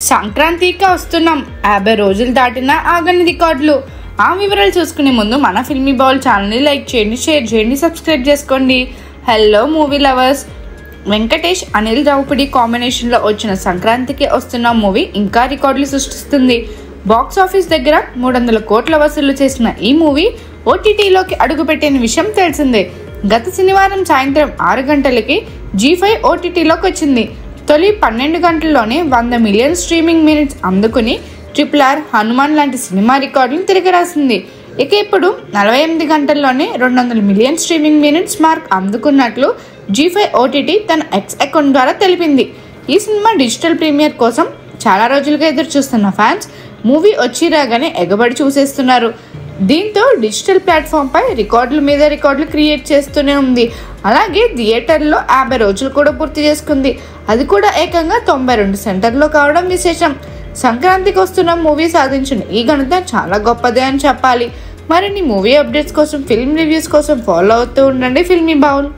సంక్రాంతికి వస్తున్నాం. 50 రోజులు దాటినా ఆగని రికార్డులు. ఆ వివరాలు చూసుకునే ముందు మన ఫిల్మీ బౌల్ ఛానల్ని లైక్ చేయండి, షేర్ చేయండి, సబ్స్క్రైబ్ చేసుకోండి. Hello movie lovers. Venkatesh Anil Ravipudi కాంబినేషన్లో వచ్చిన సంక్రాంతికి వస్తున్న మూవీ ఇంకా రికార్డులు సృష్టిస్తుంది. బాక్స్ ఆఫీస్ దగ్గర 300 కోట్ల వసూలు చేసిన ఈ మూవీ ఓటీటీలోకి అడుగుపెట్టిన విషయం తెలిసిందే. గత శనివారం సాయంత్రం 6 గంటలకి G5 ఓటీటీలోకి వచ్చింది. తొలి 12 గంటల్లోనే 100 మిలియన్ స్ట్రీమింగ్ మినిట్స్ అందుకుని RRR, హనుమాన్ లాంటి సినిమా రికార్డులను తిరగరాసింది. ఇక ఇప్పుడు 48 గంటల్లోనే 200 మిలియన్ స్ట్రీమింగ్ మినిట్స్ మార్క్ అందుకున్నట్లు G5 ఓటీటీ తన ఎక్స్ అకౌంట్ ద్వారా తెలిపింది. ఈ సినిమా డిజిటల్ ప్రీమియర్ కోసం చాలా రోజులుగా ఎదురు చూస్తున్న ఫ్యాన్స్ మూవీ వచ్చి రాగానే ఎగబడి చూసేస్తున్నారు. దీంతో డిజిటల్ ప్లాట్ఫామ్పై రికార్డుల మీద రికార్డులు క్రియేట్ చేస్తూనే ఉంది. అలాగే థియేటర్లో 50 రోజులు కూడా పూర్తి చేసుకుంది. అది కూడా ఏకంగా 92 సెంటర్లో కావడం విశేషం. సంక్రాంతికి వస్తున్న మూవీ సాధించిన ఈ ఘనత చాలా గొప్పదే అని చెప్పాలి. మరిన్ని మూవీ అప్డేట్స్ కోసం, ఫిల్మ్ రివ్యూస్ కోసం ఫాలో అవుతూ ఉండండి ఫిల్మీ బౌల్.